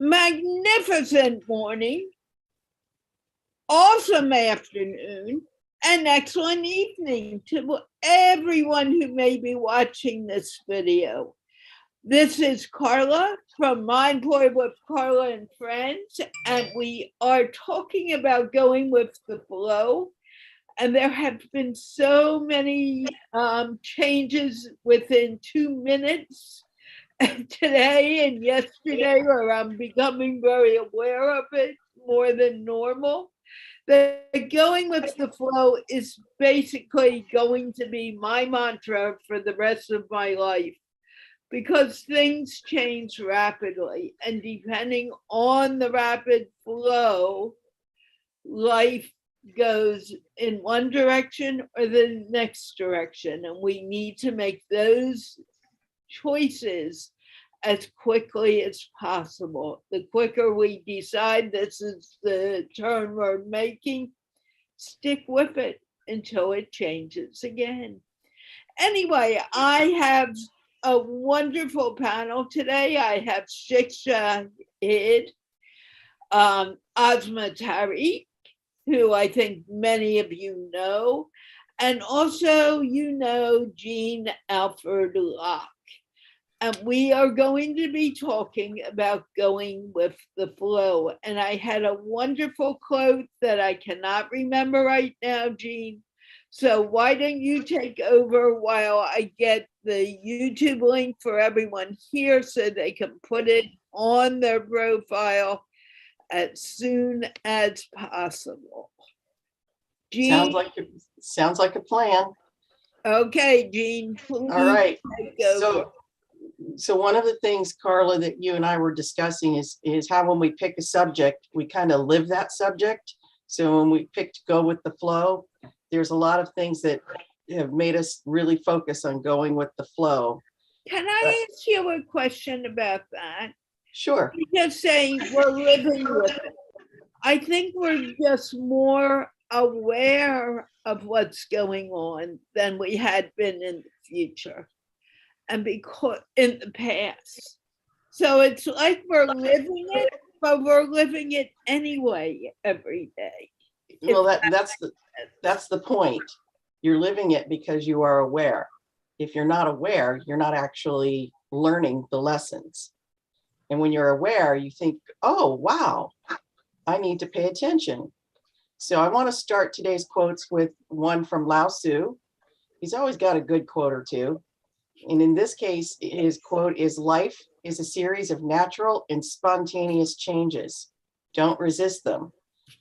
magnificent morning, awesome afternoon, and excellent evening to everyone who may be watching this video. This is Carla from MindPlore with Carla and Friends, and we are talking about going with the flow. And there have been so many changes within 2 minutes today and yesterday, where I'm becoming very aware of it more than normal. That going with the flow is basically going to be my mantra for the rest of my life, because things change rapidly, and depending on the rapid flow, life goes in one direction or the next direction, and we need to make those choices as quickly as possible. The quicker we decide this is the turn we're making, stick with it until it changes again. Anyway, I have a wonderful panel today. I have Shiksha Hyc, Asma Tariq, who I think many of you know, and also Jeanne, Alford, Locke. And we are going to be talking about going with the flow. And I had a wonderful quote that I cannot remember right now, Jeanne. So why don't you take over while I get the YouTube link for everyone here so they can put it on their profile as soon as possible. Jeanne? Sounds like a plan. Okay, Jeanne. All right. So one of the things, Carla, that you and I were discussing is how when we pick a subject, we kind of live that subject. So when we pick to go with the flow, there's a lot of things that have made us really focus on going with the flow. Can I ask you a question about that? Sure. You just say we're living with it. I think we're just more aware of what's going on than we had been in the future and because in the past. So it's like we're living it, but we're living it anyway every day. Well, that's the point. You're living it because you are aware. If you're not aware, you're not actually learning the lessons. And when you're aware, you think, oh, wow, I need to pay attention. So I want to start today's quotes with one from Lao Tzu. He's always got a good quote or two. And in this case, his quote is, "Life is a series of natural and spontaneous changes. Don't resist them.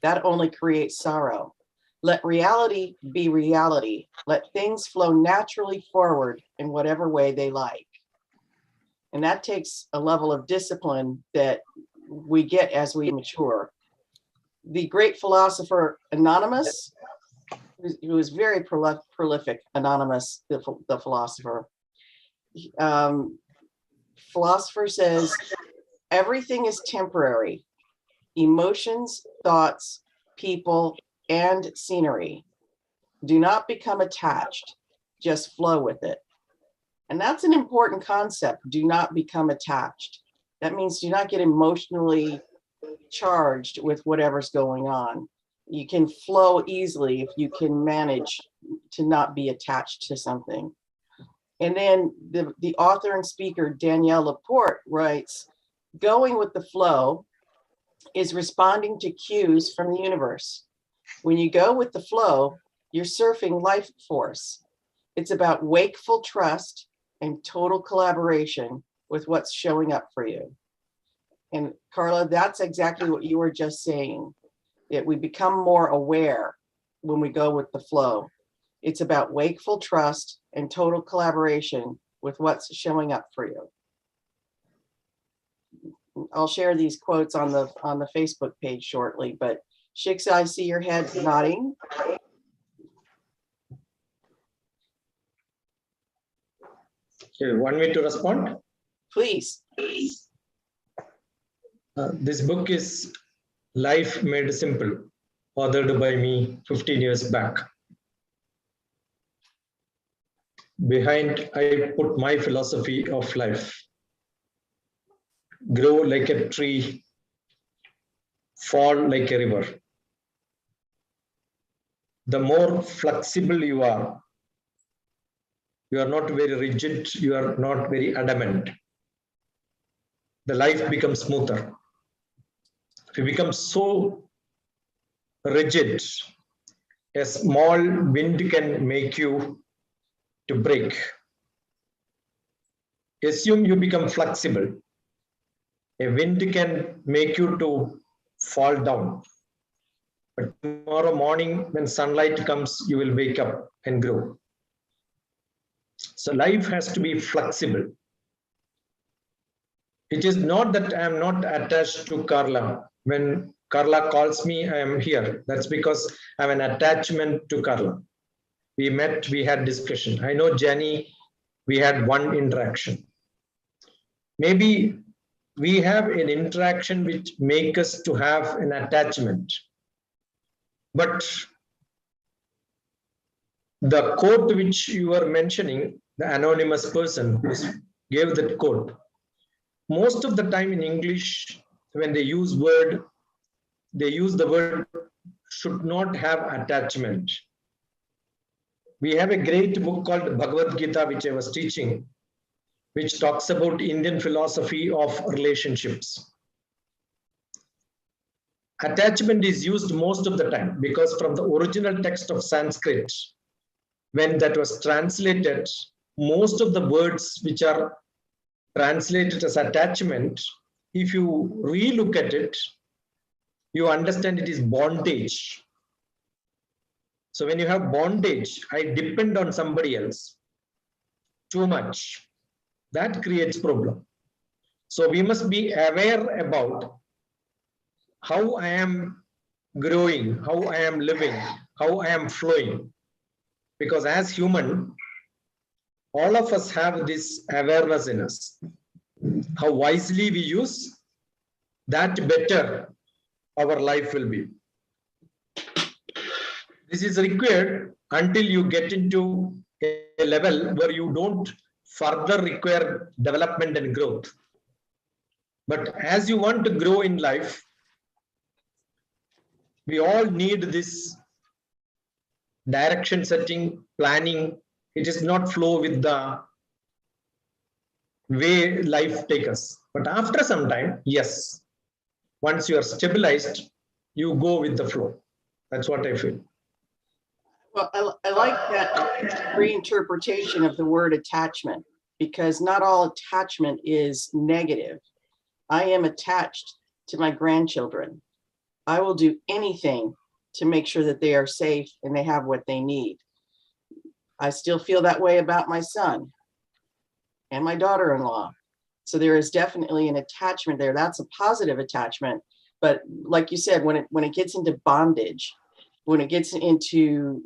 That only creates sorrow. Let reality be reality. Let things flow naturally forward in whatever way they like." And that takes a level of discipline that we get as we mature. The great philosopher Anonymous, who was very prolific, Anonymous, the philosopher, philosopher says, everything is temporary. Emotions, thoughts, people, and scenery. Do not become attached, just flow with it. And that's an important concept. Do not become attached. That means do not get emotionally charged with whatever's going on. You can flow easily if you can manage to not be attached to something. And then the author and speaker Danielle Laporte writes, going with the flow is responding to cues from the universe. When you go with the flow, you're surfing life force. It's about wakeful trust and total collaboration with what's showing up for you. And Carla, that's exactly what you were just saying, that we become more aware when we go with the flow. It's about wakeful trust and total collaboration with what's showing up for you. I'll share these quotes on the Facebook page shortly, but Shiksha, I see your head nodding. You want me to respond? Please. This book is Life Made Simple, authored by me 15 years back. Behind, I put my philosophy of life. Grow like a tree fall like a river. The more flexible you are not very rigid, you are not very adamant. The life becomes smoother. If you become so rigid, a small wind can make you to break. Assume you become flexible. A wind can make you to fall down. But tomorrow morning, when sunlight comes, you will wake up and grow. So life has to be flexible. It is not that I am not attached to Carla. When Carla calls me, I am here. That's because I have an attachment to Carla. We met, we had discussion. I know Jeanne, we had one interaction. Maybe we have an interaction which makes us to have an attachment. But the quote which you were mentioning, the anonymous person who gave that quote, most of the time in English, when they use the word should not have attachment. We have a great book called Bhagavad Gita, which I was teaching, which talks about Indian philosophy of relationships. Attachment is used most of the time because from the original text of Sanskrit, when that was translated, most of the words which are translated as attachment, if you re-look at it, you understand it is bondage. So when you have bondage, I depend on somebody else too much. That creates problem. So we must be aware about how I am growing, how I am living, how I am flowing. Because as human, all of us have this awareness in us. How wisely we use, that better our life will be. This is required until you get into a level where you don't further require development and growth. But as you want to grow in life, we all need this direction setting, planning. It is not flow with the way life takes us. But after some time, yes, once you are stabilized, you go with the flow. That's what I feel. Well, I like that reinterpretation of the word attachment, because not all attachment is negative. I am attached to my grandchildren. I will do anything to make sure that they are safe and they have what they need. I still feel that way about my son and my daughter-in-law. So there is definitely an attachment there. That's a positive attachment. But like you said, when it gets into bondage, when it gets into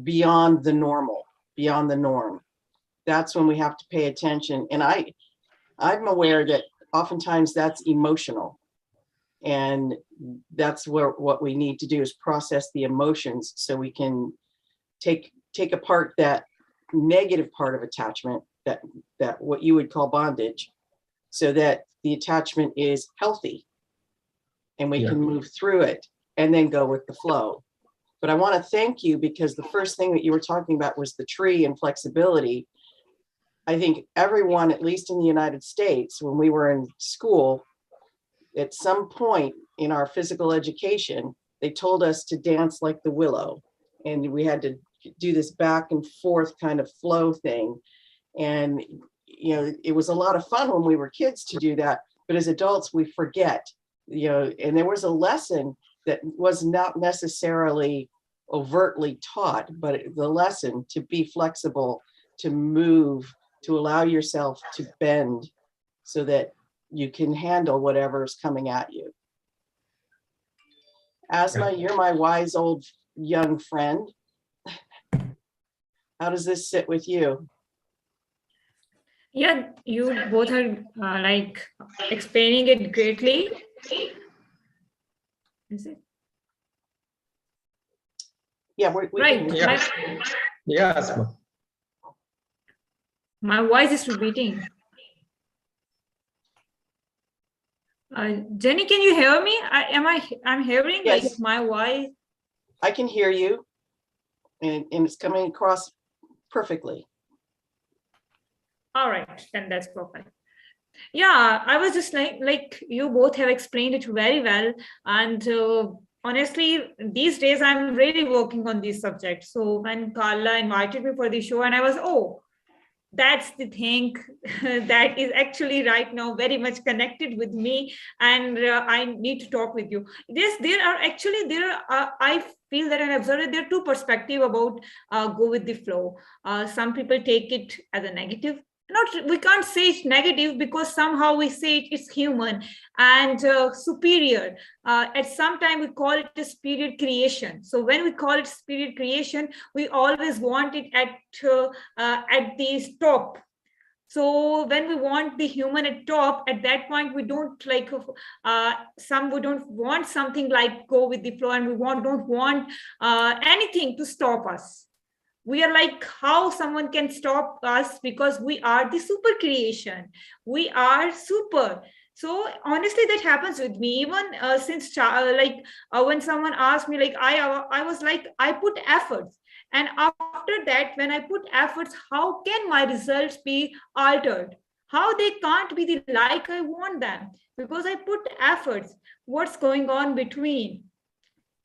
beyond the normal, beyond the norm, that's when we have to pay attention. And I'm aware that oftentimes that's emotional. And that's what we need to do is process the emotions so we can take apart that negative part of attachment, that what you would call bondage, so that the attachment is healthy and we can move through it and then go with the flow. But I want to thank you, because the first thing that you were talking about was the tree and flexibility. I think everyone, at least in the United States, when we were in school, at some point in our physical education, they told us to dance like the willow. And we had to do this back and forth kind of flow thing. And, it was a lot of fun when we were kids to do that. But as adults, we forget, and there was a lesson that was not necessarily overtly taught, but the lesson to be flexible, to move, to allow yourself to bend so that you can handle whatever is coming at you. Asma, you're my wise old young friend. How does this sit with you? Yeah, you both are explaining it greatly. Is it? Yeah, we right. Yeah, Asma. My voice is repeating. Jenny, can you hear me? I'm hearing Yes. like my voice. I can hear you, and it's coming across perfectly. All right, then that's perfect. Yeah, I was just like you both have explained it very well. And honestly, these days I'm really working on this subject. So when Carla invited me for the show, and I was, oh, that's the thing that is actually right now very much connected with me, and I need to talk with you. Yes, I feel that, and observe that there are two perspectives about go with the flow. Some people take it as a negative. Not, we can't say it's negative, because somehow we say it's human and superior. At some time we call it a spirit creation. So when we call it spirit creation, we always want it at the top. So when we want the human at top, at that point we don't like we don't want something like go with the flow, and don't want anything to stop us. We are like, how someone can stop us, because we are the super creation, we are super. So honestly, that happens with me even when someone asked me, like I was like, I put efforts, and after that, when I put efforts, how can my results be altered? How they can't be the like I want them, because I put efforts. What's going on between?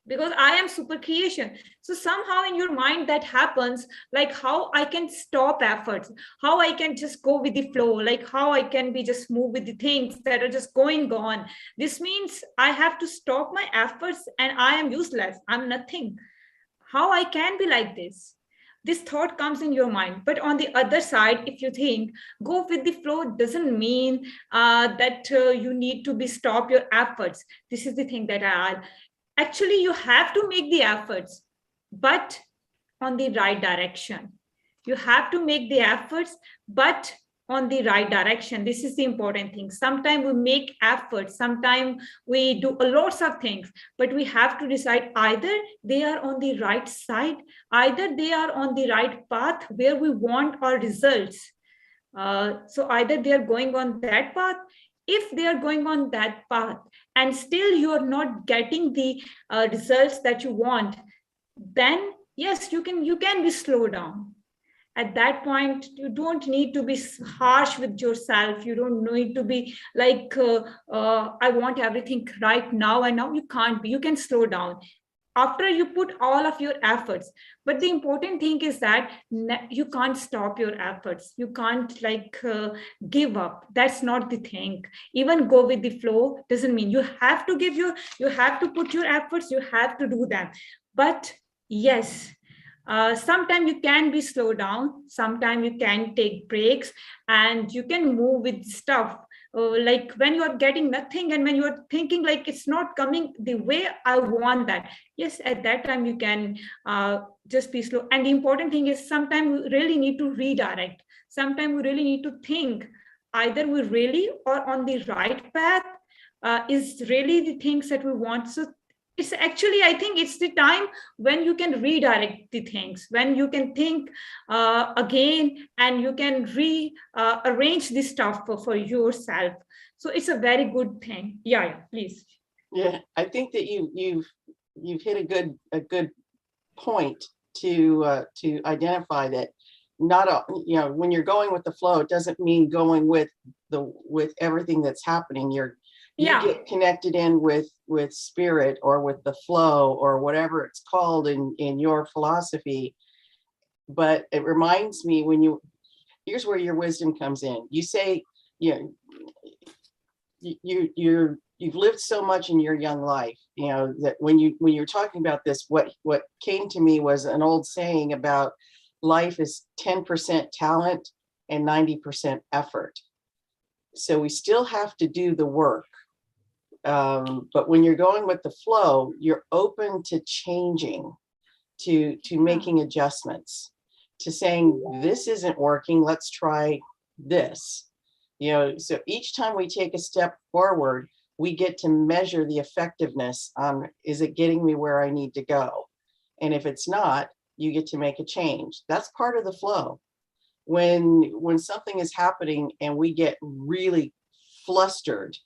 Because I am super creation. So somehow in your mind that happens, like how I can stop efforts, how I can just go with the flow, like how I can be just move with the things that are just going on. This means I have to stop my efforts and I am useless, I'm nothing. How I can be like this? This thought comes in your mind. But on the other side, if you think go with the flow doesn't mean that you need to be stop your efforts. This is the thing that actually you have to make the efforts, but on the right direction. You have to make the efforts, but on the right direction. This is the important thing. Sometimes we make efforts, sometimes we do a lots of things, but we have to decide either they are on the right side, either they are on the right path where we want our results. So either they are going on that path. If they are going on that path and still you are not getting the results that you want, then yes, you can be slowed down. At that point, you don't need to be harsh with yourself. You don't need to be like I want everything right now, and now you can't be. You can slow down after you put all of your efforts. But the important thing is that you can't stop your efforts. You can't give up. That's not the thing. Even go with the flow doesn't mean you have to you have to put your efforts, you have to do them. But yes, sometimes you can be slowed down, sometimes you can take breaks, and you can move with stuff. Like when you are getting nothing, and when you are thinking like it's not coming the way I want that, yes, at that time you can just be slow. And the important thing is sometimes we really need to redirect. Sometimes we really need to think either we really are on the right path, is really the things that we want. So it's actually, I think it's the time when you can redirect the things, when you can think again, and you can arrange this stuff for yourself. So it's a very good thing. Yeah, please. Yeah, I think that you've hit a good point to identify that not when you're going with the flow, it doesn't mean going with everything that's happening. You get connected in with spirit, or with the flow, or whatever it's called in your philosophy. But it reminds me, here's where your wisdom comes in. You say, you've lived so much in your young life, that when you're talking about this, what came to me was an old saying about life is 10% talent and 90% effort. So we still have to do the work. But when you're going with the flow, you're open to changing, to making adjustments, to saying, this isn't working, let's try this. So each time we take a step forward, we get to measure the effectiveness on, is it getting me where I need to go? And if it's not, you get to make a change. That's part of the flow. When something is happening and we get really flustered,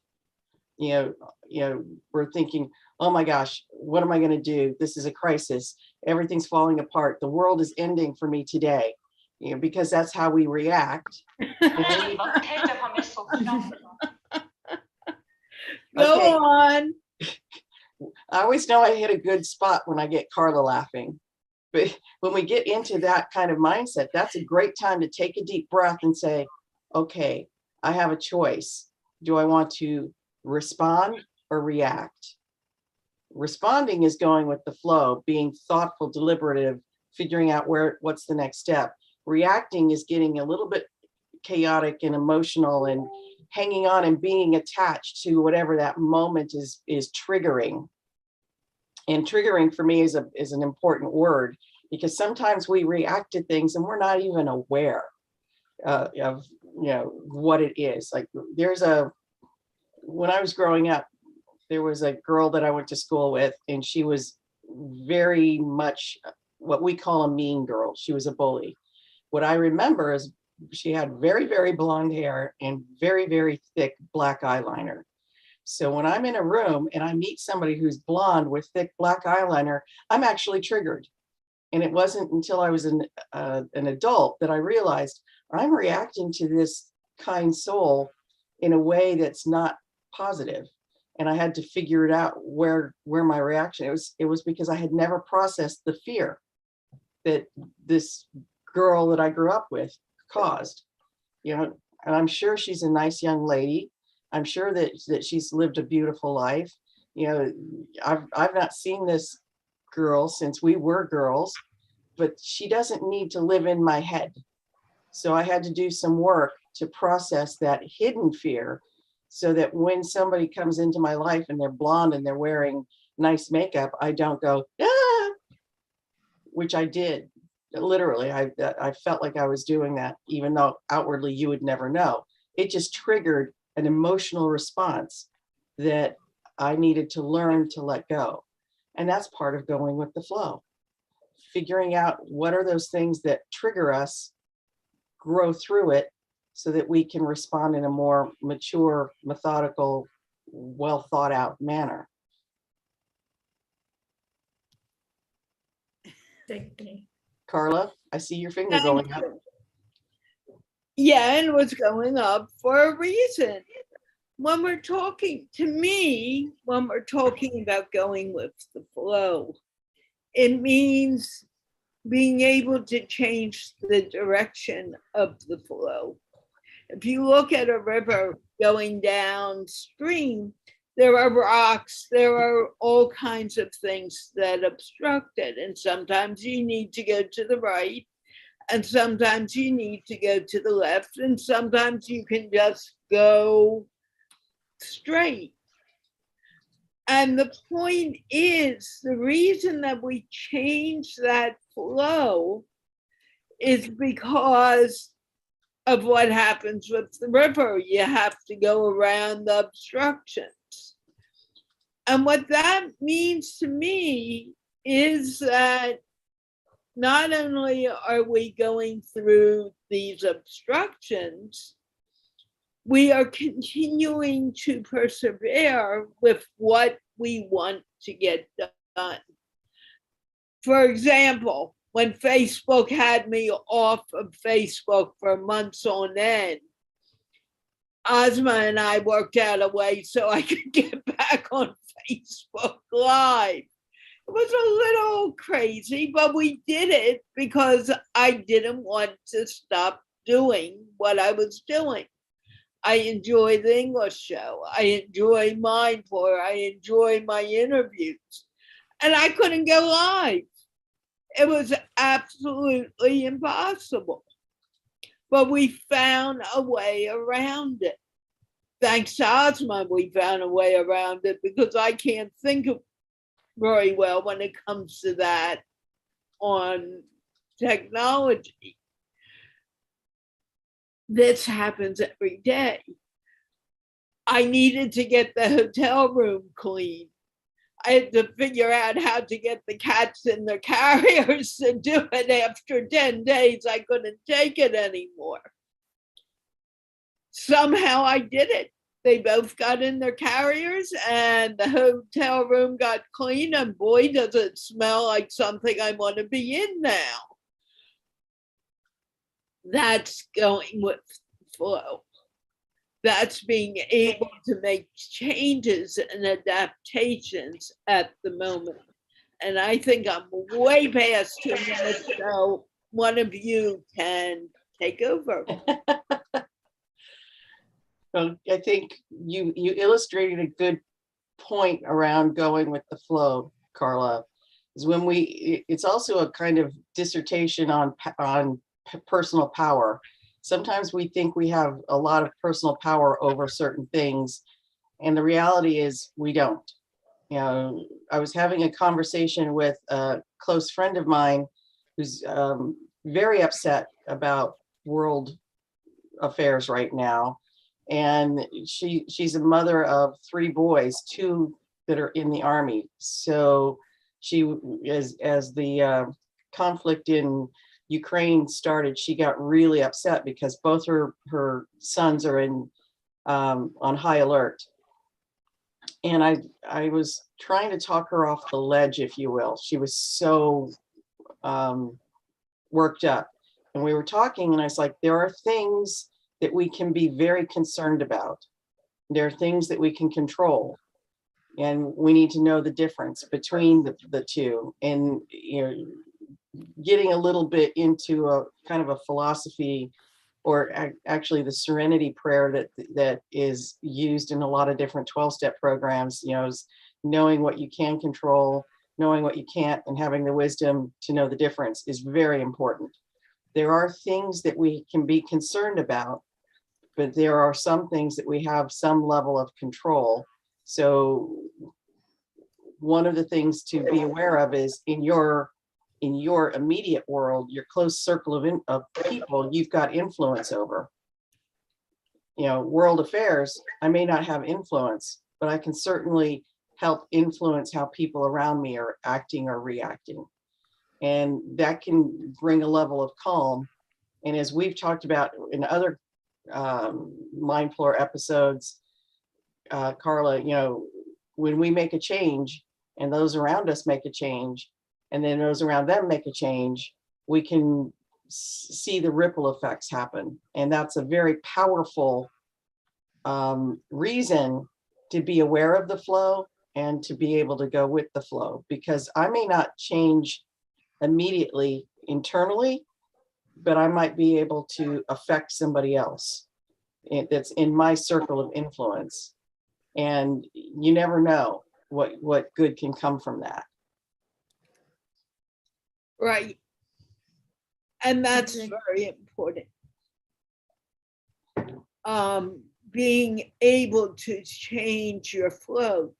we're thinking, oh my gosh, what am I going to do? This is a crisis. Everything's falling apart. The world is ending for me today, because that's how we react. Go on. I always know I hit a good spot when I get Carla laughing. But when we get into that kind of mindset, that's a great time to take a deep breath and say, okay, I have a choice. Do I want to respond or react? Responding is going with the flow, being thoughtful, deliberative, figuring out what's the next step. Reacting is getting a little bit chaotic and emotional and hanging on and being attached to whatever that moment is triggering. And triggering for me is an important word, because sometimes we react to things and we're not even aware of what it is. Like when I was growing up, there was a girl that I went to school with, and she was very much what we call a mean girl. She was a bully. What I remember is she had very, very blonde hair and very, very thick black eyeliner. So when I'm in a room and I meet somebody who's blonde with thick black eyeliner, I'm actually triggered. And it wasn't until I was an adult that I realized I'm reacting to this kind soul in a way that's not positive. And I had to figure it out where my reaction, it was because I had never processed the fear that this girl that I grew up with caused, and I'm sure she's a nice young lady. I'm sure that she's lived a beautiful life. I've not seen this girl since we were girls, but she doesn't need to live in my head. So I had to do some work to process that hidden fear, so that when somebody comes into my life and they're blonde and they're wearing nice makeup, I don't go, ah, which I did. Literally, I felt like I was doing that, even though outwardly you would never know. It just triggered an emotional response that I needed to learn to let go. And that's part of going with the flow. Figuring out what are those things that trigger us, grow through it, so that we can respond in a more mature, methodical, well thought out manner. Exactly. Carla, I see your finger going up. Yeah, and it was going up for a reason. When we're talking, to me, when we're talking about going with the flow, it means being able to change the direction of the flow. If you look at a river going downstream, there are rocks, there are all kinds of things that obstruct it. And sometimes you need to go to the right, and sometimes you need to go to the left, and sometimes you can just go straight. And the point is, the reason that we change that flow is because of what happens with the river. You have to go around the obstructions. And what that means to me is that not only are we going through these obstructions, we are continuing to persevere with what we want to get done. For example, when Facebook had me off of Facebook for months on end, Asma and I worked out a way so I could get back on Facebook Live. It was a little crazy, but we did it because I didn't want to stop doing what I was doing. I enjoy the English show. I enjoy MindPlore. I enjoy my interviews. And I couldn't go live. It was absolutely impossible. But we found a way around it. Thanks to Asma, we found a way around it, because I can't think of very well when it comes to that on technology. This happens every day. I needed to get the hotel room clean. I had to figure out how to get the cats in the carriers to do it. After 10 days, I couldn't take it anymore. Somehow I did it. they both got in their carriers and the hotel room got clean, and boy, does it smell like something I want to be in now. That's going with flow. That's being able to make changes and adaptations at the moment. And I think I'm way past 2 minutes, so one of you can take over. Well, I think you illustrated a good point around going with the flow, Carla. Is when it's also a kind of dissertation on personal power. Sometimes we think we have a lot of personal power over certain things, and the reality is we don't. You know, I was having a conversation with a close friend of mine who's very upset about world affairs right now. And she's a mother of 3 boys, 2 that are in the army. So she, as the conflict in Ukraine started, she got really upset because both her sons are on high alert. And I was trying to talk her off the ledge, if you will. She was so worked up. And we were talking, and I was like, there are things that we can be very concerned about. There are things that we can control. And we need to know the difference between the two. And, you know, getting a little bit into a kind of a philosophy, or actually the serenity prayer that is used in a lot of different 12-step programs, you know, is knowing what you can control, knowing what you can't, and having the wisdom to know the difference is very important. There are things that we can be concerned about, but there are some things that we have some level of control. So one of the things to be aware of is in your immediate world, your close circle of people you've got influence over. You know, world affairs, I may not have influence, but I can certainly help influence how people around me are acting or reacting. And that can bring a level of calm. And as we've talked about in other MindPlore episodes, Carla, you know, when we make a change and those around us make a change, and then those around them make a change, we can see the ripple effects happen. And that's a very powerful reason to be aware of the flow and to be able to go with the flow, because I may not change immediately internally, but I might be able to affect somebody else that's in my circle of influence. And you never know what good can come from that. Right. And that's very important. Being able to change your flow,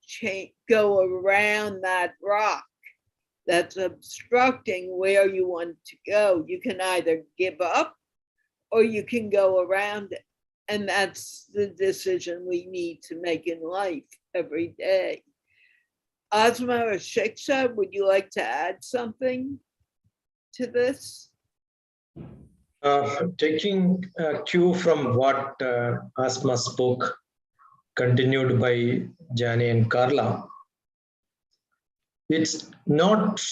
go around that rock that's obstructing where you want to go. You can either give up or you can go around it. And that's the decision we need to make in life every day. Asma or Shiksha, would you like to add something to this? Taking a cue from what Asma spoke, continued by Jeanne and Carla, it's not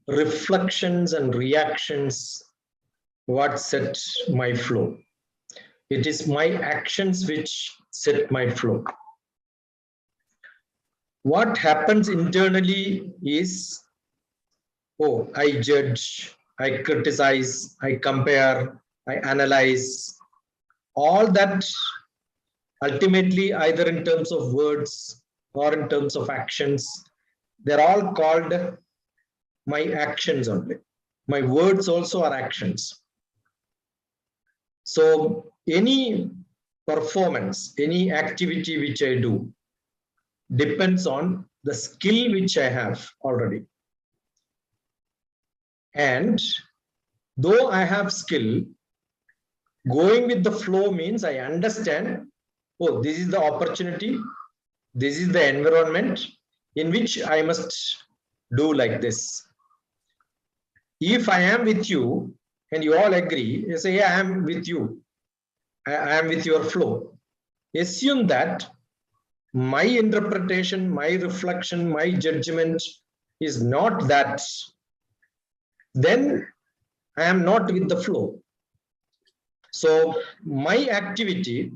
reflections and reactions what set my flow. It is my actions which set my flow. What happens internally is, oh, I judge, I criticize, I compare, I analyze. All that ultimately, either in terms of words or in terms of actions, they're all called my actions only. My words also are actions. So any performance, any activity which I do depends on the skill which I have already. And though I have skill, going with the flow means I understand, oh, this is the opportunity, this is the environment in which I must do like this. If I am with you and you all agree, you say, yeah, I am with you. I am with your flow. assume that my interpretation, my reflection, my judgment is not that, then I am not with the flow. So my activity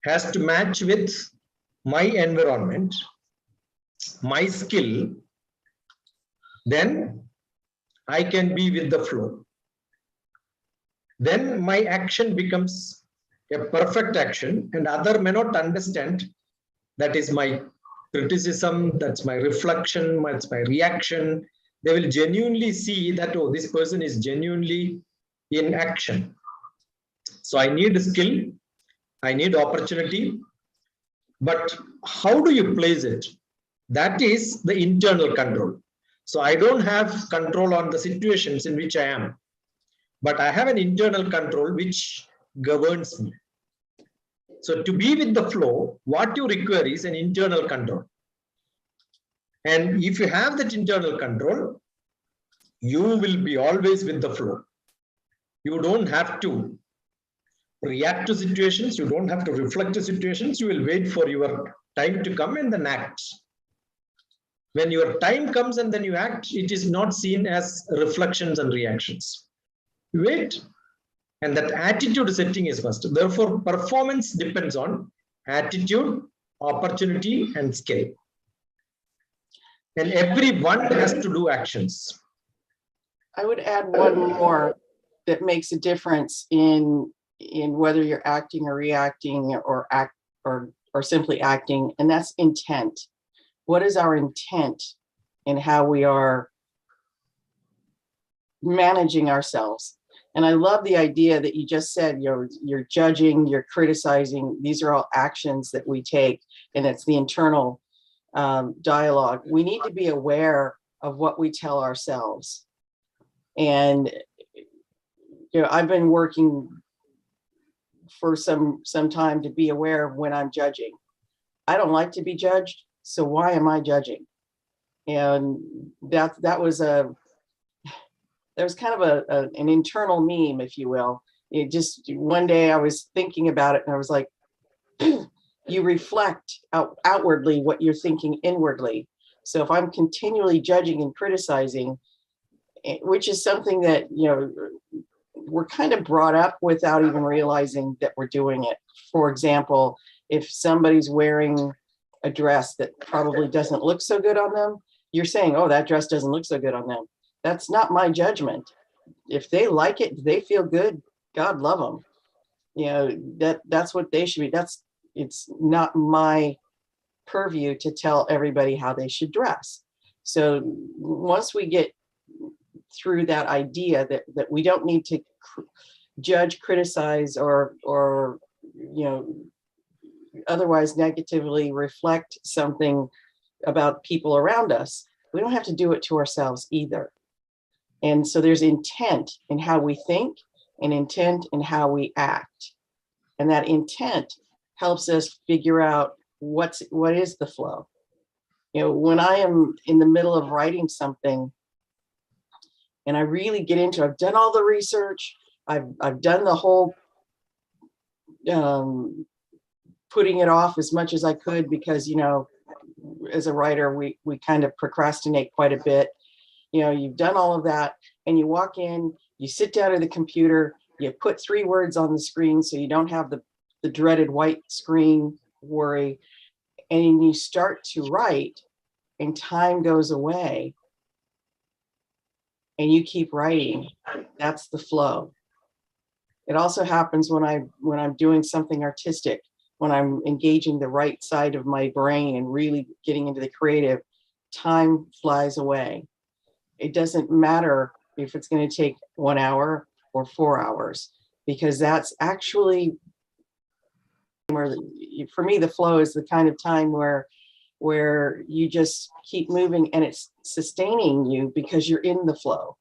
has to match with my environment, my skill, then I can be with the flow. Then my action becomes a perfect action, and other may not understand that is my criticism, that's my reflection, that's my reaction. They will genuinely see that, oh, this person is genuinely in action. So I need skill, I need opportunity, but how do you place it? That is the internal control. So I don't have control on the situations in which I am, but I have an internal control which governs me. So to be with the flow, what you require is an internal control. And if you have that internal control, you will be always with the flow. You don't have to react to situations. You don't have to reflect to situations. You will wait for your time to come and then act. When your time comes and then you act, it is not seen as reflections and reactions. You wait. And that attitude setting is first. Therefore, performance depends on attitude, opportunity, and skill. And everyone has to do actions. I would add one more that makes a difference in whether you're acting or reacting or simply acting, and that's intent. What is our intent in how we are managing ourselves? And I love the idea that you just said, you're judging, you're criticizing. These are all actions that we take, and it's the internal dialogue. We need to be aware of what we tell ourselves. And I've been working for some time to be aware of when I'm judging. I don't like to be judged, so why am I judging? And that was kind of an internal meme, if you will. It just, one day I was thinking about it and I was like, you reflect outwardly what you're thinking inwardly. So if I'm continually judging and criticizing, which is something that, we're kind of brought up without even realizing that we're doing it. For example, if somebody's wearing a dress that probably doesn't look so good on them, you're saying, oh, that dress doesn't look so good on them. That's not my judgment. If they like it, they feel good, God love them. That's what they should be. It's not my purview to tell everybody how they should dress. So once we get through that idea that we don't need to judge, criticize, or otherwise negatively reflect something about people around us, we don't have to do it to ourselves either. And so there's intent in how we think and intent in how we act. And that intent helps us figure out what is the flow. When I am in the middle of writing something and I really get into, I've done all the research, I've done the whole putting it off as much as I could, because as a writer we kind of procrastinate quite a bit. You've done all of that and you walk in, you sit down at the computer, you put 3 words on the screen so you don't have the dreaded white screen worry, and you start to write and time goes away and you keep writing. That's the flow. It also happens when I'm doing something artistic, when I'm engaging the right side of my brain and really getting into the creative. Time flies away. It doesn't matter if it's going to take 1 hour or 4 hours, because that's actually where, for me, the flow is the kind of time where you just keep moving and it's sustaining you because you're in the flow.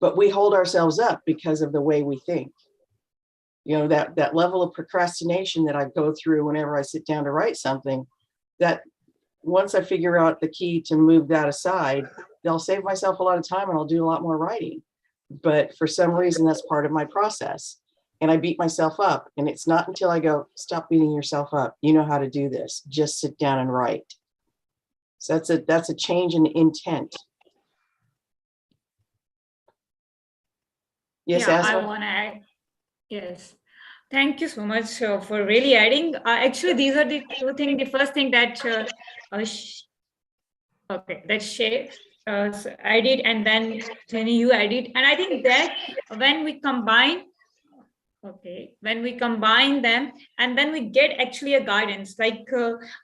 But we hold ourselves up because of the way we think. That level of procrastination that I go through whenever I sit down to write something, that once I figure out the key to move that aside, they'll save myself a lot of time and I'll do a lot more writing. But for some reason, that's part of my process. and I beat myself up. And it's not until I go, stop beating yourself up. You know how to do this. Just sit down and write. So that's a change in intent. Yes, Yeah, Asma? I want to add. Yes. Thank you so much for really adding. Actually, these are the two things. The first thing that that Shay added, and then Jenny, you added, and I think that when we combine, when we combine them, and then we get actually a guidance. Like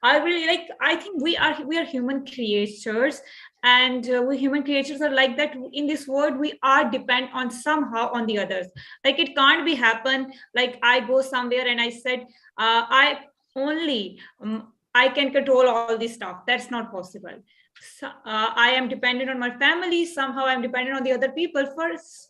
I really like. I think we are human creatures, and we human creatures are like that. In this world, we are depend on somehow on the others. Like it can't be happen. Like I go somewhere and I said, I only I can control all this stuff. That's not possible. So, I am dependent on my family. Somehow I'm dependent on the other people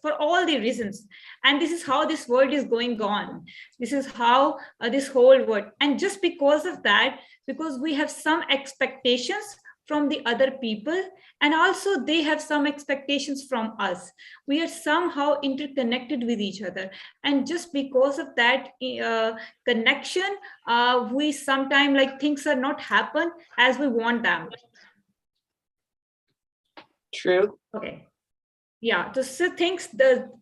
for all the reasons. And this is how this world is going on. This is how this whole world. And just because of that, because we have some expectations from the other people, and also they have some expectations from us, we are somehow interconnected with each other. And just because of that connection, we sometimes like things are not happen as we want them. True. Okay. Yeah, so things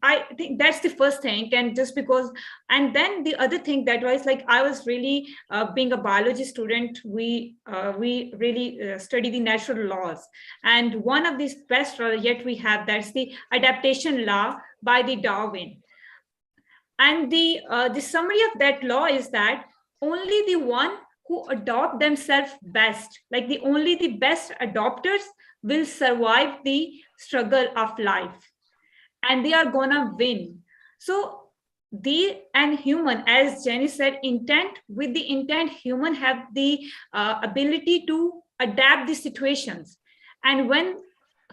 I think that's the first thing. And just because, and then the other thing that was like, I was really being a biology student, we really study the natural laws, and one of these best law yet we have, that's the adaptation law by the Darwin. And the summary of that law is that only the one who adopt themselves best, like only the best adopters will survive the struggle of life, and they are gonna win. So human, as Jenny said, intent, with the intent, human have the ability to adapt the situations. And when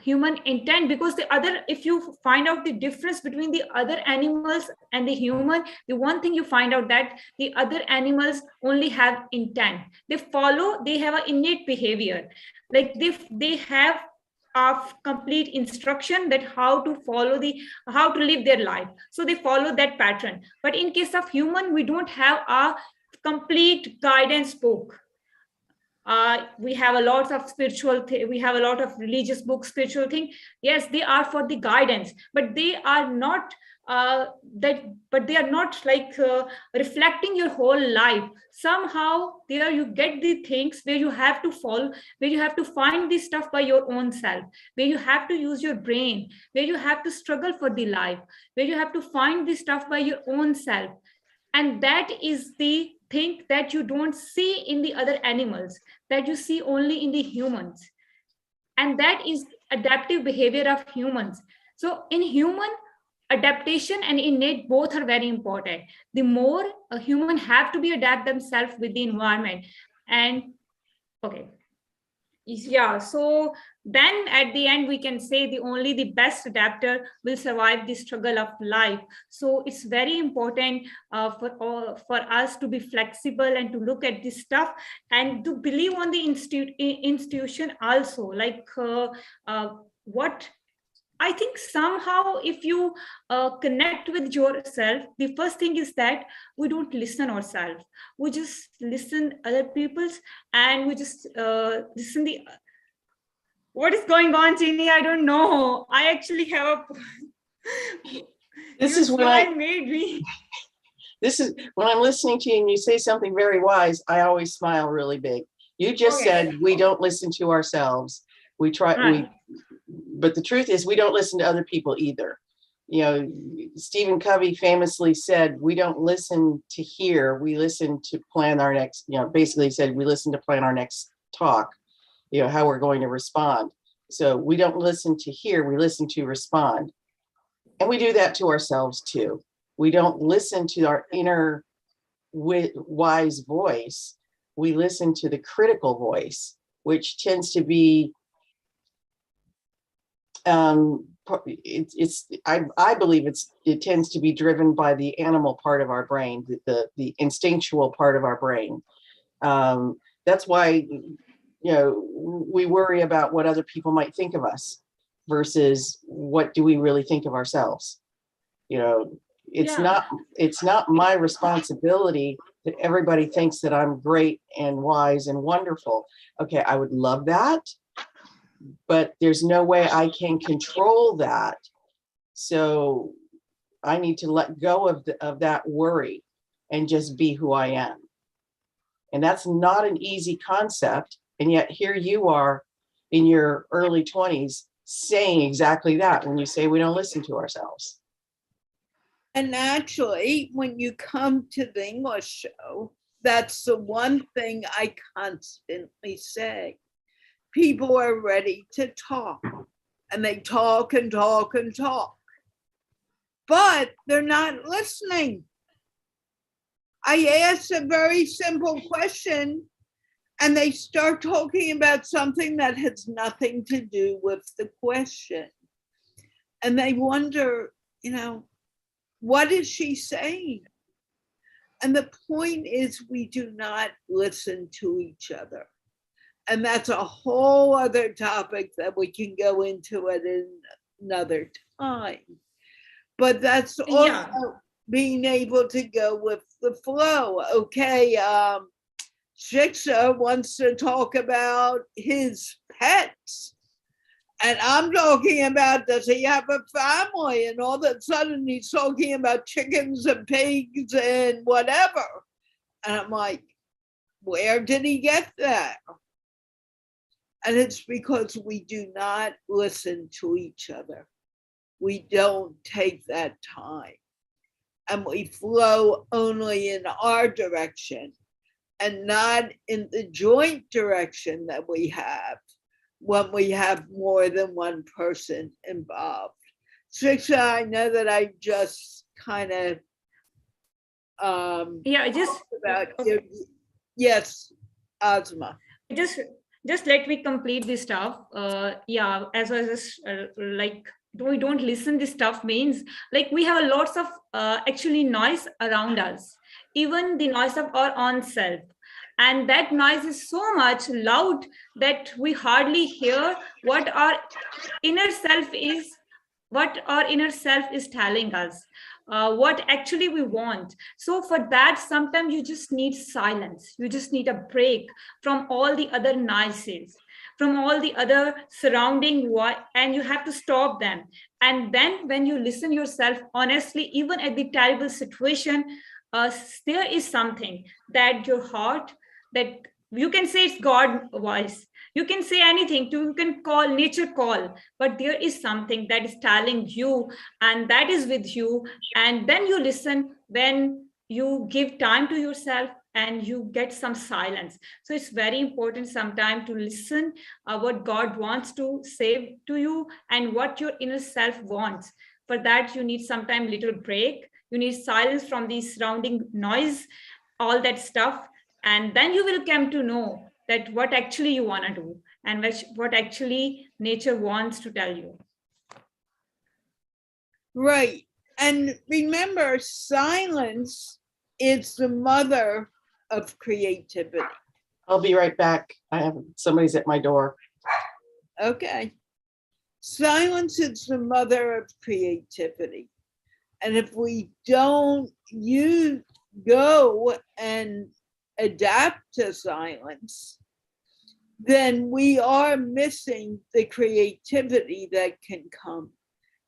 human intent, because the other, if you find out the difference between the other animals and the human, the one thing you find out that the other animals only have intent. They have an innate behavior. Like they have of complete instruction that how to how to live their life, so they follow that pattern. But in case of human, we don't have a complete guidance book. We have a lot of we have a lot of religious books, spiritual thing. Yes, they are for the guidance, but they are not but they are not like reflecting your whole life. Somehow there you get the things where you have to follow, where you have to find this stuff by your own self, where you have to use your brain, where you have to struggle for the life, where you have to find this stuff by your own self. And that is the thing that you don't see in the other animals, that you see only in the humans. And that is adaptive behavior of humans. So in human, adaptation and innate both are very important. The more a human have to be adapt themselves with the environment. And okay. Yeah, so then at the end we can say only the best adapter will survive the struggle of life. So it's very important for us to be flexible and to look at this stuff and to believe on the institution also. Like what I think somehow if you connect with yourself, the first thing is that we don't listen ourselves. We just listen other people's, and we just listen what is going on, Jeanne? I don't know. I actually have a This is when I'm listening to you and you say something very wise, I always smile really big. You just said we don't listen to ourselves. We try, right. But the truth is we don't listen to other people either. You know, Stephen Covey famously said, we don't listen to hear, we listen to plan our next, basically said we listen to plan our next talk, how we're going to respond. So we don't listen to hear, we listen to respond. And we do that to ourselves too. We don't listen to our inner wise voice. We listen to the critical voice, which tends to be I believe it tends to be driven by the animal part of our brain, the instinctual part of our brain. That's why, we worry about what other people might think of us versus what do we really think of ourselves. It's Yeah. not my responsibility that everybody thinks that I'm great and wise and wonderful. Okay, I would love that, but there's no way I can control that. So I need to let go of that worry and just be who I am. And that's not an easy concept. And yet here you are in your early 20s saying exactly that when you say we don't listen to ourselves. And actually, when you come to the English show, that's the one thing I constantly say. People are ready to talk, and they talk and talk and talk, but they're not listening. I ask a very simple question, and they start talking about something that has nothing to do with the question. And they wonder, what is she saying? And the point is, we do not listen to each other. And that's a whole other topic that we can go into at another time. But that's also being able to go with the flow. Okay, Shiksha wants to talk about his pets. And I'm talking about, does he have a family? And all of a sudden he's talking about chickens and pigs and whatever. And I'm like, where did he get that? And it's because we do not listen to each other. We don't take that time. And we flow only in our direction and not in the joint direction that we have when we have more than one person involved. Shiksha, I know that I just kind of just about your, yes, Asma. Just let me complete this stuff. As I was like, we don't listen. This stuff means like we have lots of actually noise around us, even the noise of our own self. And that noise is so much loud that we hardly hear what our inner self is telling us, what actually we want. So for that, sometimes you just need silence. You just need a break from all the other noises, from all the other surrounding, and you have to stop them. And then when you listen yourself honestly, even at the terrible situation, there is something that your heart, that you can say it's God voice. You can say anything, you can call nature call, but there is something that is telling you, and that is with you. And then you listen when you give time to yourself and you get some silence. So it's very important sometimes to listen what God wants to say to you and what your inner self wants. For that, you need sometimes little break. You need silence from the surrounding noise, all that stuff. And then you will come to know that what actually you want to do and what actually nature wants to tell you. Right. And remember, silence is the mother of creativity. I'll be right back. Somebody's at my door. Okay. Silence is the mother of creativity. And if we don't go and adapt to silence, then we are missing the creativity that can come.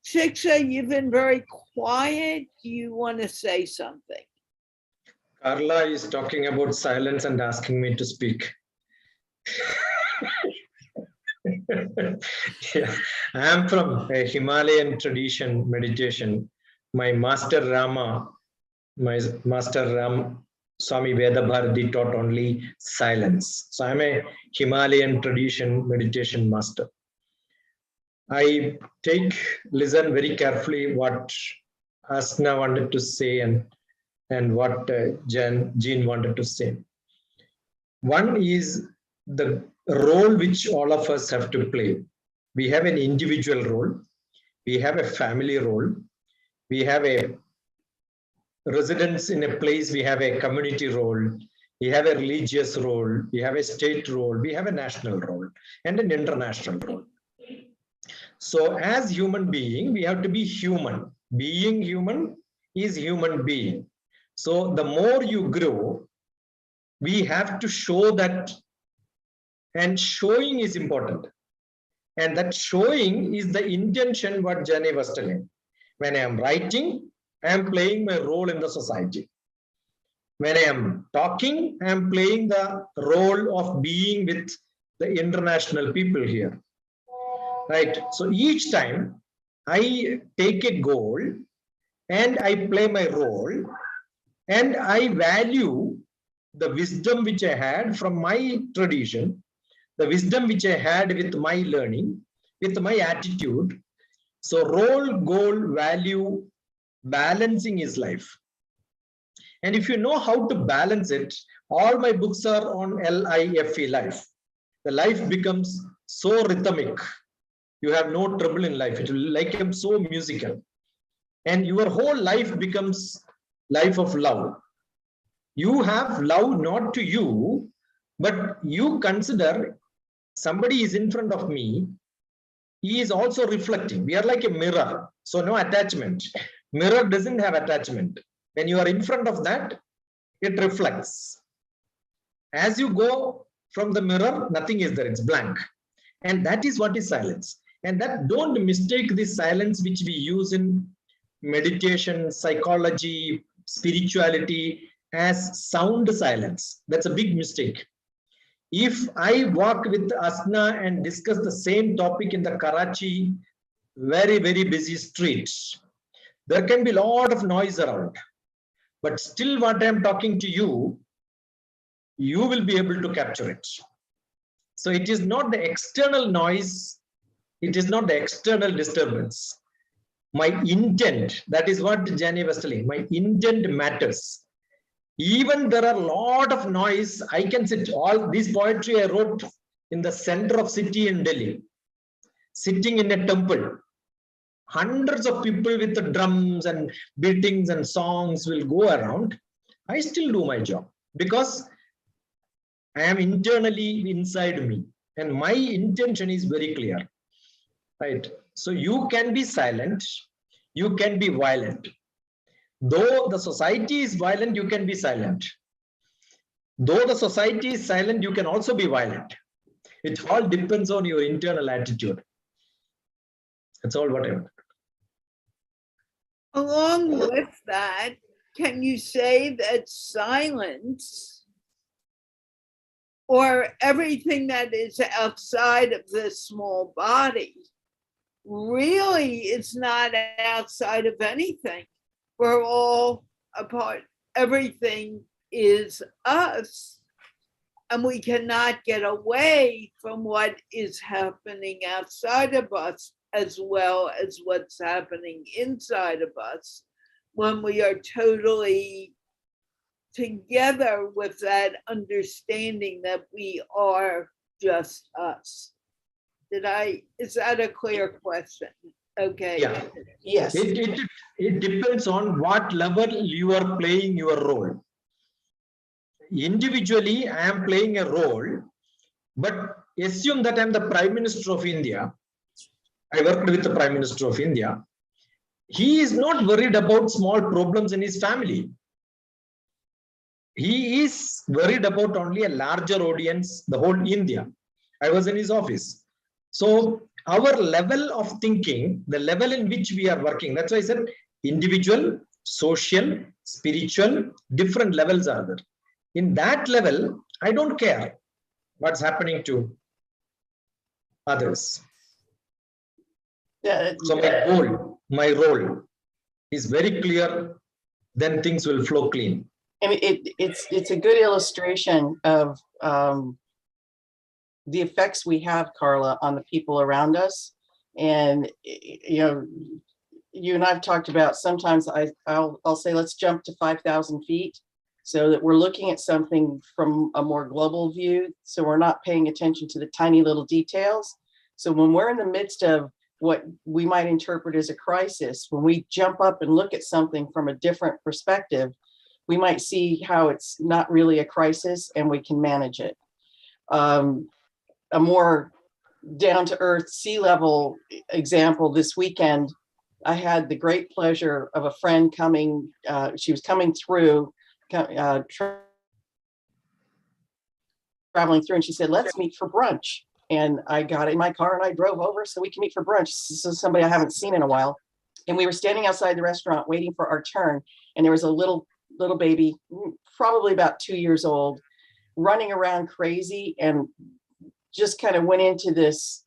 Shiksha, you've been very quiet. Do you want to say something? Carla is talking about silence and asking me to speak. Yeah, I am from a Himalayan tradition meditation. My master Ram Swami Vedabharati taught only silence. So I'm a Himalayan tradition meditation master. I listen very carefully what Asna wanted to say and what Jeanne wanted to say. One is the role which all of us have to play. We have an individual role, we have a family role, we have a residence in a place, we have a community role, we have a religious role, we have a state role, we have a national role and an international role. So as human being, we have to be human. Being human, is human being. So the more you grow, we have to show that, and showing is important. And that showing is the intention what Jeanne was telling. When I am writing, I am playing my role in the society. When I am talking, I am playing the role of being with the international people here. Right? So each time I take a goal and I play my role, and I value the wisdom which I had from my tradition, the wisdom which I had with my learning, with my attitude. So role, goal, value, balancing is life. And if you know how to balance it, all my books are on LIFE, life. The life becomes so rhythmic. You have no trouble in life. It will become so musical. And your whole life becomes life of love. You have love not to you, but you consider somebody is in front of me. He is also reflecting. We are like a mirror. So no attachment. Mirror doesn't have attachment. When you are in front of that, it reflects. As you go from the mirror, nothing is there. It's blank. And that is what is silence. And that don't mistake this silence which we use in meditation, psychology, spirituality as sound silence. That's a big mistake. If I walk with Asna and discuss the same topic in the Karachi, very, very busy streets, there can be a lot of noise around. But still what I am talking to you, you will be able to capture it. So it is not the external noise. It is not the external disturbance. My intent, that is what Jeanne was telling, my intent matters. Even there are a lot of noise. I can sit, all this poetry I wrote in the center of city in Delhi, sitting in a temple. Hundreds of people with the drums and beatings and songs will go around. I still do my job because I am internally inside me and my intention is very clear. Right? So you can be silent, you can be violent. Though the society is violent, you can be silent. Though the society is silent, you can also be violent. It all depends on your internal attitude. That's all what I want. Along with that, can you say that silence or everything that is outside of this small body really is not outside of anything? We're all a part. Everything is us. And we cannot get away from what is happening outside of us as well as what's happening inside of us when we are totally together with that understanding that we are just us. Is that a clear question? Okay. Yeah. Yes. It depends on what level you are playing your role. Individually, I am playing a role, but assume that I am the Prime Minister of India. I worked with the Prime Minister of India. He is not worried about small problems in his family. He is worried about only a larger audience, the whole India. I was in his office. So our level of thinking, the level in which we are working, that's why I said individual, social, spiritual, different levels are there. In that level, I don't care what's happening to others. So my goal, my role is very clear, then things will flow clean. I mean, it's a good illustration of the effects we have, Carla, on the people around us. And, you know, you and I've talked about sometimes I'll say, let's jump to 5,000 feet so that we're looking at something from a more global view. So we're not paying attention to the tiny little details. So when we're in the midst of what we might interpret as a crisis, when we jump up and look at something from a different perspective, we might see how it's not really a crisis and we can manage it. A more down-to-earth sea level example this weekend, I had the great pleasure of a friend coming. She was coming through, traveling through, and she said, "Let's meet for brunch." And I got in my car and I drove over so we can meet for brunch. This is somebody I haven't seen in a while. And we were standing outside the restaurant waiting for our turn. And there was a little baby, probably about 2 years old, running around crazy, and just kind of went into this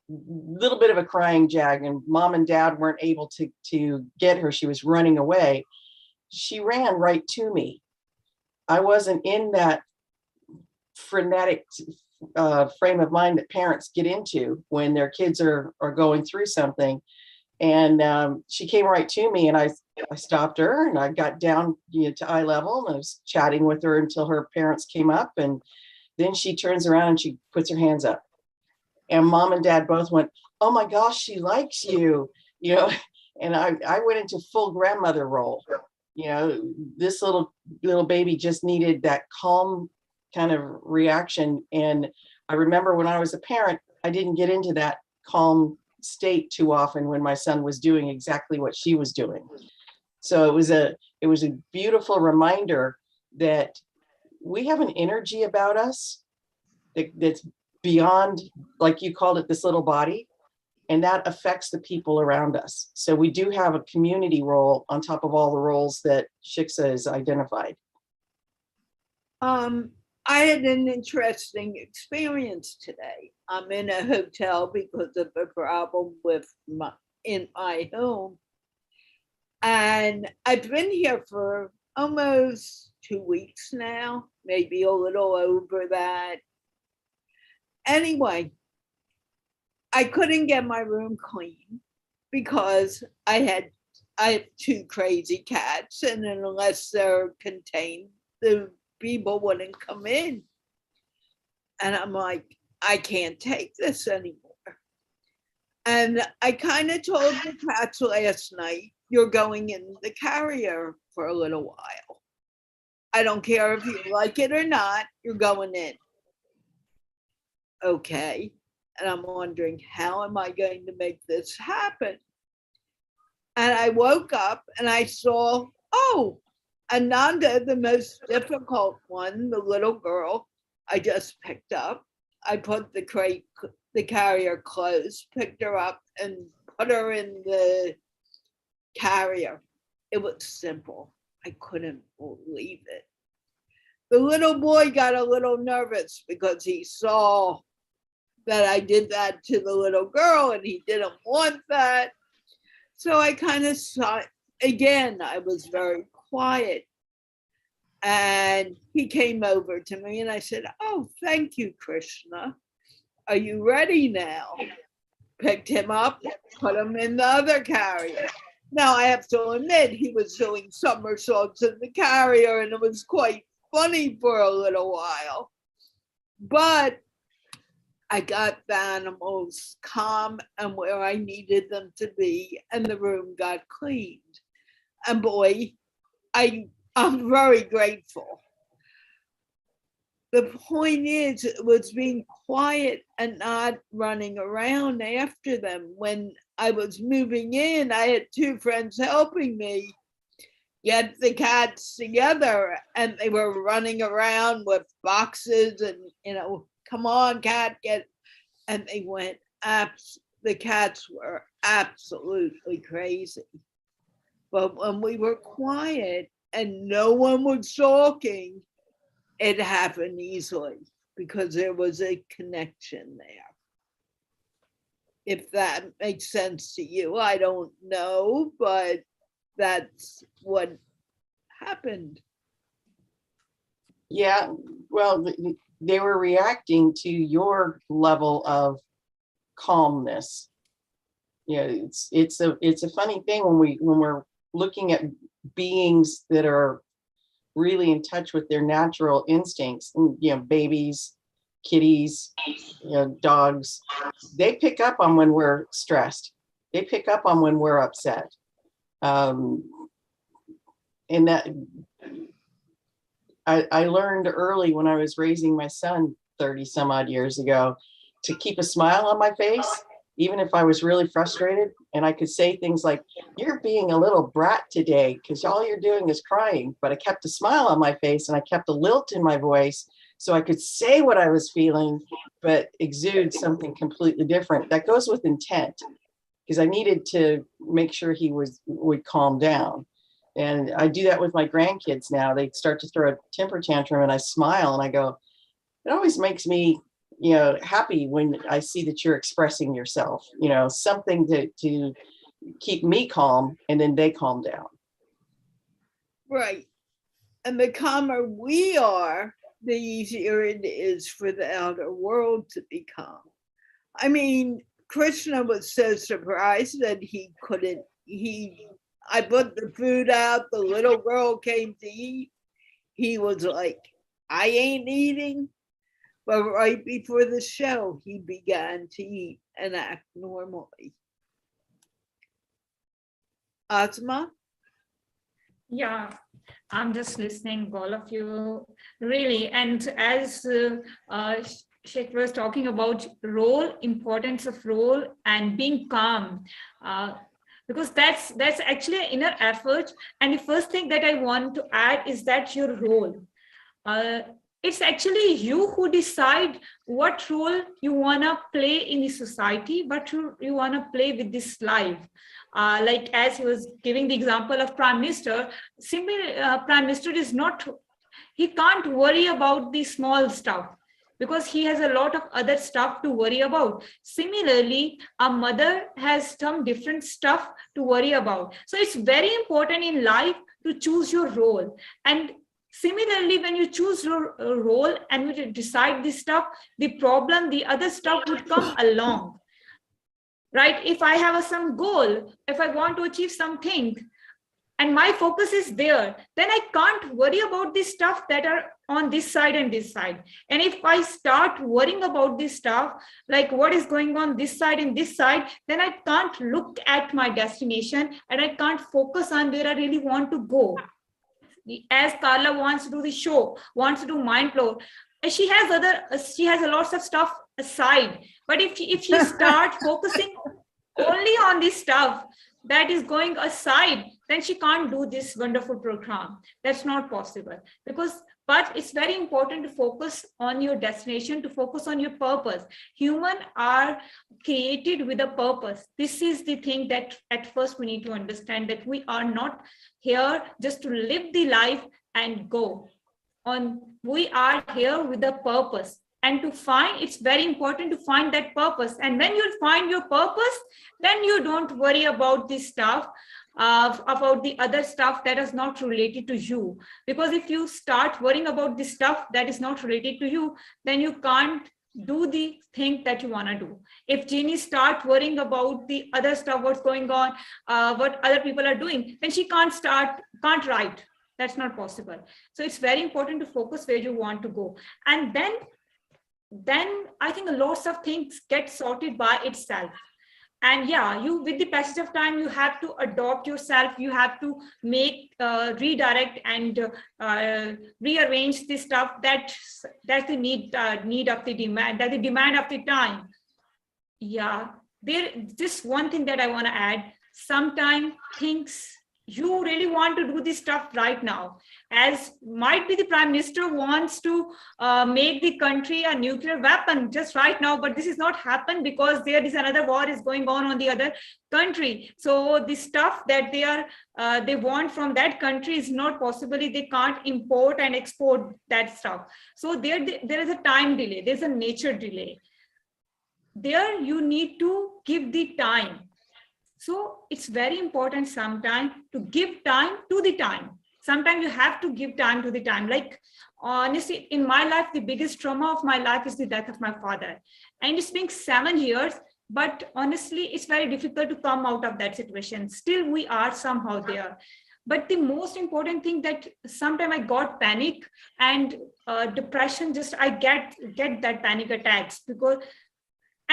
little bit of a crying jag, and mom and dad weren't able to get her. She was running away. She ran right to me. I wasn't in that frenetic frame of mind that parents get into when their kids are going through something. And she came right to me, and I stopped her, and I got down to eye level, and I was chatting with her until her parents came up. And then she turns around and she puts her hands up. And mom and dad both went, "Oh my gosh, she likes you," and I went into full grandmother role. This little baby just needed that calm kind of reaction. And I remember when I was a parent, I didn't get into that calm state too often when my son was doing exactly what she was doing. So it was a beautiful reminder that we have an energy about us that's beyond, like you called it, this little body, and that affects the people around us. So we do have a community role on top of all the roles that Shiksha has identified. I had an interesting experience today. I'm in a hotel because of a problem in my home. And I've been here for almost 2 weeks now, maybe a little over that. Anyway, I couldn't get my room clean because I have 2 crazy cats, and unless they're contained, the people wouldn't come in. And I'm like, I can't take this anymore. And I kind of told the cats last night, "You're going in the carrier for a little while. I don't care if you like it or not, you're going in." Okay. And I'm wondering, how am I going to make this happen? And I woke up and I saw, Ananda, the most difficult one, the little girl, I just picked up. I put the carrier closed, picked her up, and put her in the carrier. It was simple. I couldn't believe it. The little boy got a little nervous because he saw that I did that to the little girl, and he didn't want that. So I kind of saw, again, I was very quiet. And he came over to me and I said, "Oh, thank you, Krishna. Are you ready now?" Picked him up, put him in the other carrier. Now I have to admit, he was doing somersaults in the carrier, and it was quite funny for a little while. But I got the animals calm and where I needed them to be, and the room got cleaned. And boy, I'm very grateful. The point is, it was being quiet and not running around after them. When I was moving in, I had 2 friends helping me get the cats together, and they were running around with boxes and, "Come on, cat, get," and they went, the cats were absolutely crazy. But when we were quiet and no one was talking, it happened easily because there was a connection there. If that makes sense to you, I don't know, but that's what happened. Yeah, well, they were reacting to your level of calmness. It's a funny thing when we're looking at beings that are really in touch with their natural instincts. Babies, kitties, dogs, they pick up on when we're stressed. They pick up on when we're upset. And that I learned early when I was raising my son 30 some odd years ago to keep a smile on my face, even if I was really frustrated, and I could say things like, "You're being a little brat today because all you're doing is crying." But I kept a smile on my face and I kept a lilt in my voice so I could say what I was feeling, but exude something completely different. That goes with intent, because I needed to make sure he would calm down. And I do that with my grandkids now. They start to throw a temper tantrum and I smile and I go, it always makes me, happy when I see that you're expressing yourself, something to keep me calm, and then they calm down. Right. And the calmer we are, the easier it is for the outer world to be calm. I mean, Krishna was so surprised that I put the food out, the little girl came to eat. He was like, I ain't eating. But right before the show, he began to eat and act normally. Asma? Yeah, I'm just listening, all of you, really. And as Sheikh was talking about role, importance of role and being calm, because that's actually an inner effort. And the first thing that I want to add is that your role. It's actually you who decide what role you want to play in the society, what you want to play with this life. Like as he was giving the example of Prime Minister, simply Prime Minister is not, he can't worry about the small stuff because he has a lot of other stuff to worry about. Similarly, a mother has some different stuff to worry about. So it's very important in life to choose your role. And similarly, when you choose your role and you decide this stuff, the other stuff would come along, right? If I have some goal, if I want to achieve something, and my focus is there, then I can't worry about the stuff that are on this side and this side. And if I start worrying about this stuff, like what is going on this side and this side, then I can't look at my destination and I can't focus on where I really want to go. As Carla wants to do the show, wants to do MindPlore, she has a lots of stuff aside. But if she start focusing only on this stuff that is going aside, then she can't do this wonderful program. That's not possible. But it's very important to focus on your destination, to focus on your purpose. Humans are created with a purpose. This is the thing that at first we need to understand, that we are not here just to live the life and go on. We are here with a purpose. And it's very important to find that purpose. And when you find your purpose, then you don't worry about this stuff, about the other stuff that is not related to you. Because if you start worrying about this stuff that is not related to you, then you can't do the thing that you want to do. If Jeanne start worrying about the other stuff, what's going on, what other people are doing, then she can't write. That's not possible. So it's very important to focus where you want to go. And then I think lots of things get sorted by itself. And yeah, with the passage of time, you have to adopt yourself. You have to make, redirect and rearrange the stuff that's the need of the demand, that the demand of the time. Yeah, just one thing that I want to add. Sometimes things you really want to do this stuff right now, as might be the Prime Minister wants to make the country a nuclear weapon just right now, but this is not happen because there is another war is going on the other country. So the stuff that they want from that country is not possibly, they can't import and export that stuff. So there is a time delay, there's a nature delay. There you need to give the time. So it's very important sometimes to give time to the time. Sometimes you have to give time to the time. Like honestly, in my life, the biggest trauma of my life is the death of my father. And it's been 7 years, but honestly, it's very difficult to come out of that situation. Still, we are somehow there. But the most important thing that sometimes I got panic and depression, just I get that panic attacks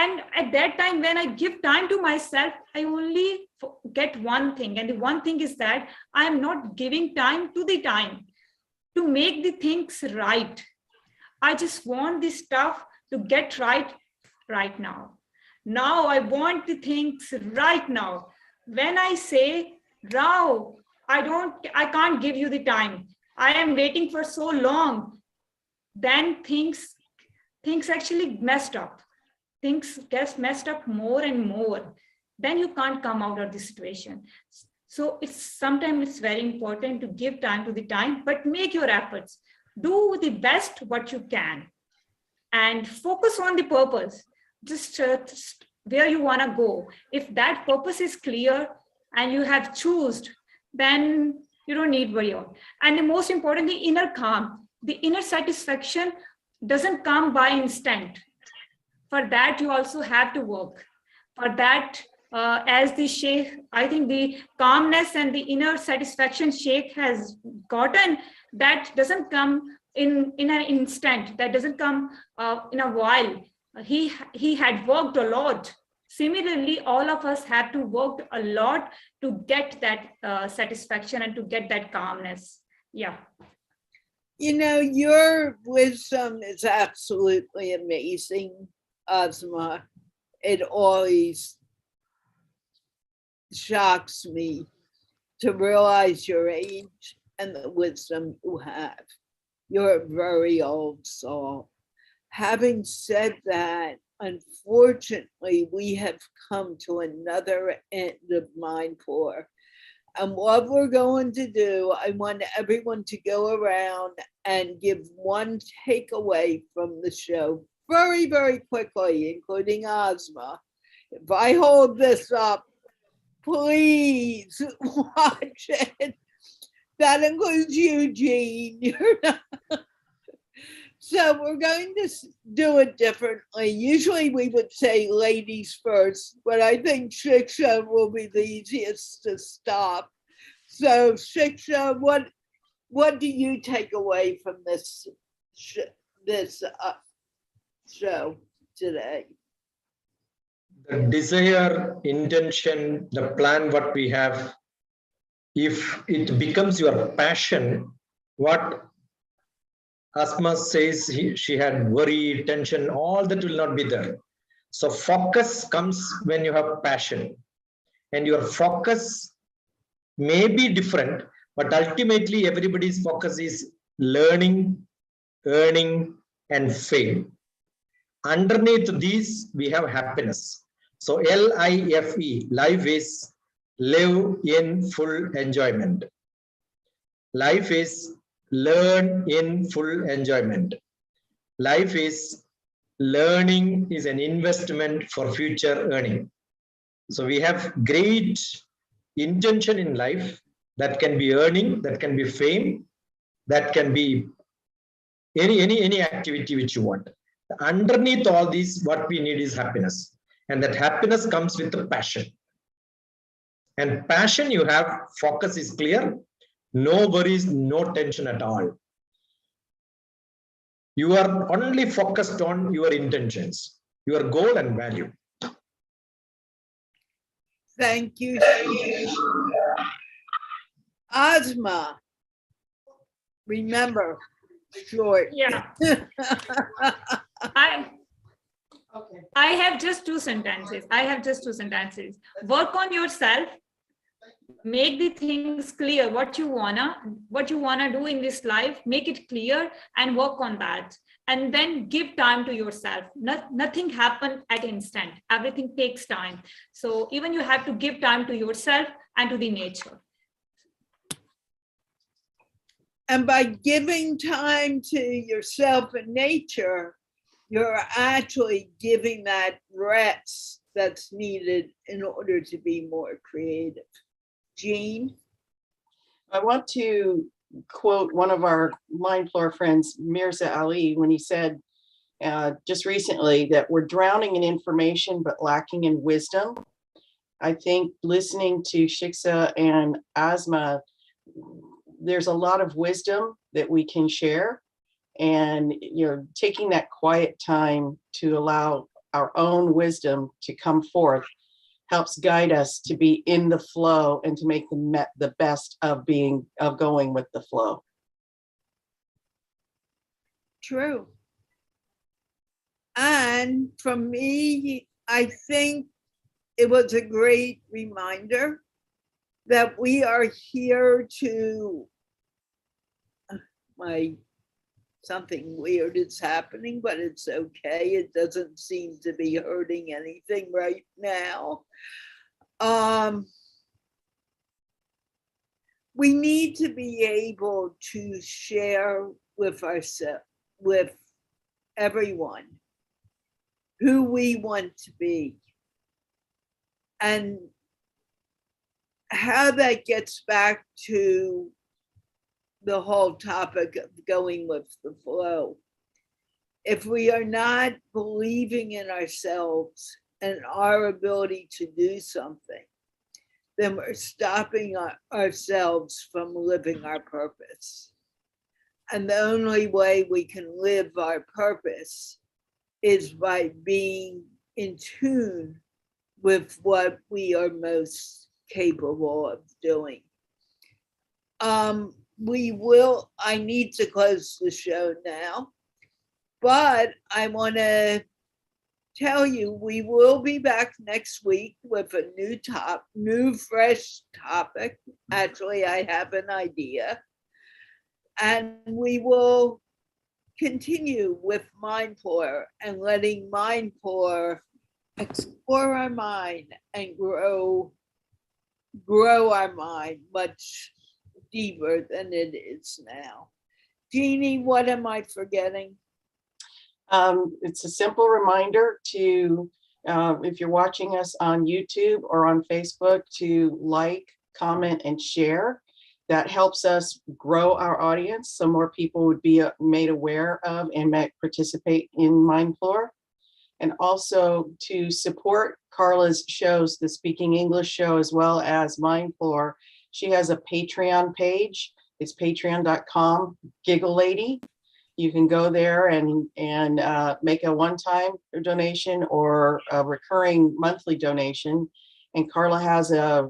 and at that time, when I give time to myself, I only get one thing. And the one thing is that I am not giving time to the time to make the things right. I just want this stuff to get right now. Now I want the things right now. When I say, Rao, I can't give you the time. I am waiting for so long. Then things actually messed up. Things get messed up more and more. Then you can't come out of the situation. So sometimes it's very important to give time to the time, but make your efforts. Do the best what you can and focus on the purpose. Just where you want to go. If that purpose is clear and you have chosen, then you don't need worry on. And the most important, the inner calm, the inner satisfaction doesn't come by instant. For that, you also have to work. For that, as the Sheikh, I think the calmness and the inner satisfaction Sheikh has gotten, that doesn't come in an instant. That doesn't come in a while. He had worked a lot. Similarly, all of us have to work a lot to get that satisfaction and to get that calmness. Yeah. You know, your wisdom is absolutely amazing, Asma. It always shocks me to realize your age and the wisdom you have. You're a very old soul. Having said that, unfortunately, we have come to another end of MindPlore. And what we're going to do, I want everyone to go around and give one takeaway from the show very, very quickly, including Asma. If I hold this up, please watch it. That includes you, Jeanne. So we're going to do it differently. Usually we would say ladies first, but I think Shiksha will be the easiest to stop. So Shiksha, what do you take away from this show today? The desire, intention, the plan what we have, if it becomes your passion, what Asma says she had worry, tension, all that will not be there. So focus comes when you have passion, and your focus may be different, but ultimately everybody's focus is learning, earning, and fame. Underneath these, we have happiness. So LIFE, life is live in full enjoyment. Life is learn in full enjoyment. Life is learning is an investment for future earning. So we have great intention in life that can be earning, that can be fame, that can be any activity which you want. Underneath all these, what we need is happiness. And that happiness comes with the passion. And passion you have, focus is clear, no worries, no tension at all. You are only focused on your intentions, your goal and value. Thank you. Asma, remember, short. Yeah. I have just two sentences. Work on yourself. Make the things clear. What you wanna do in this life. Make it clear and work on that. And then give time to yourself. Nothing happens at instant. Everything takes time. So even you have to give time to yourself and to the nature. And by giving time to yourself and nature, you're actually giving that rest that's needed in order to be more creative. Jeanne? I want to quote one of our MindPlore friends, Mirza Ali, when he said just recently that we're drowning in information but lacking in wisdom. I think listening to Shiksha and Asma, there's a lot of wisdom that we can share, and taking that quiet time to allow our own wisdom to come forth helps guide us to be in the flow and to make the best of going with the flow. True. And from me, I think it was a great reminder that we are here to, something weird is happening, but it's okay. It doesn't seem to be hurting anything right now. We need to be able to share with ourselves, with everyone, who we want to be. And how that gets back to the whole topic of going with the flow. If we are not believing in ourselves and our ability to do something, then we're stopping ourselves from living our purpose. And the only way we can live our purpose is by being in tune with what we are most capable of doing. I need to close the show now, but I want to tell you, we will be back next week with a new fresh topic. Actually, I have an idea. And we will continue with MindPlore and letting MindPlore explore our mind and grow our mind much deeper than it is now. Jeannie, what am I forgetting? It's a simple reminder to, if you're watching us on YouTube or on Facebook, to like, comment, and share. That helps us grow our audience so more people would be made aware of and participate in MindPlore. And also to support Carla's shows, the Speaking English show, as well as MindPlore. She has a Patreon page. It's patreon.com, Giggle Lady. You can go there and make a one-time donation or a recurring monthly donation. And Carla has a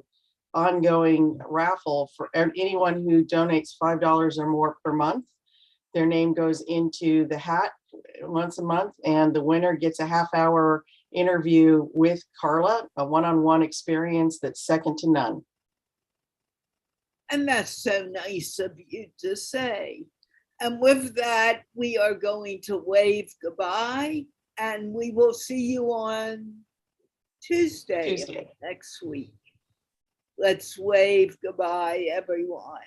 ongoing raffle for anyone who donates $5 or more per month. Their name goes into the hat once a month, and the winner gets a half-hour interview with Carla, a one-on-one experience that's second to none. And that's so nice of you to say. And with that, we are going to wave goodbye, and we will see you on Tuesday. Next week. Let's wave goodbye, everyone.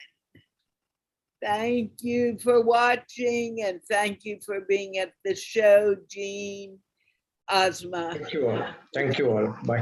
Thank you for watching, and thank you for being at the show, Jeanne, Asma. Thank you all. Thank you all. Bye.